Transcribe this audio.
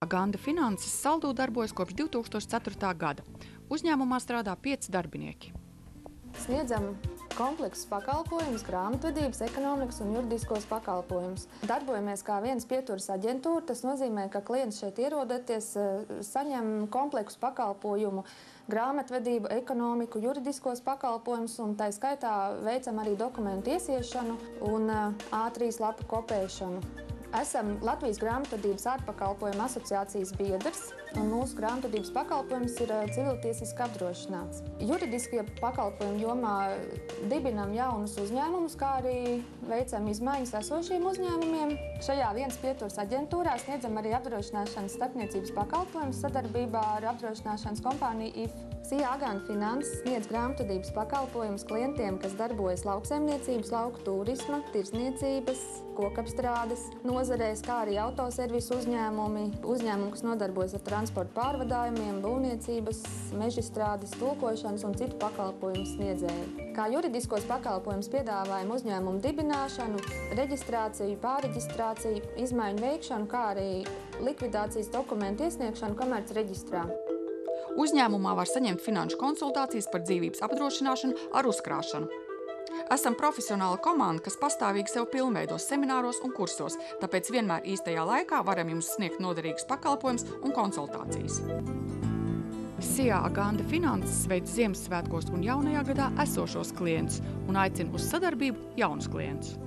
Ganda Finanses Saldū darbojas kopš 2004. gada. Uzņēmumā strādā 5 darbinieki. Sniedzam kompleksus pakalpojumus, grāmatvedības, ekonomikas un juridiskos pakalpojumus. Darbojamies kā viens pieturas aģentūra. Tas nozīmē, ka klients šeit ierodoties saņem kompleksu pakalpojumu, grāmatvedību, ekonomiku, juridiskos pakalpojumus un tā skaitā veicam arī dokumentu iesiešanu un A3 lapu kopēšanu. Esam Latvijas grāmatvedības ārpakalpojumu asociācijas biedrs, un mūsu grāmatvedības pakalpojums ir civiltiesiski apdrošināts. Juridiskie pakalpojumu jomā dibinam jaunus uzņēmumus, kā arī veicam izmaiņas esošiem uzņēmumiem. Šajā viens pieturas aģentūrā sniedzam arī apdrošināšanas starpniecības pakalpojumus sadarbībā ar apdrošināšanas kompāniju IF. SIA Ganda Finanses sniedz grāmatvedības pakalpojumus klientiem, kas darbojas lauksaimniecības, lauku turisma, tirdzniecības, kokapstrādes nozarēs, kā arī autoservisu uzņēmumi, kas nodarbojas ar transporta pārvadājumiem, būvniecības, mežstrādes, tulkošanas un citu pakalpojumu sniedzēju. Kā juridiskos pakalpojumus piedāvājam uzņēmumu dibināšanu, reģistrāciju, pārreģistrāciju, izmaiņu veikšanu, kā arī likvidācijas dokumentu iesniegšanu komercreģistrā. Uzņēmumā var saņemt finanšu konsultācijas par dzīvības apdrošināšanu ar uzkrāšanu. Esam profesionāla komanda, kas pastāvīgi sev pilnveido semināros un kursos, tāpēc vienmēr īstajā laikā varam jums sniegt noderīgus pakalpojumus un konsultācijas. SIA Ganda Finanses veic Ziemassvētkos un jaunajā gadā esošos klientus un aicina uz sadarbību jaunus klientus.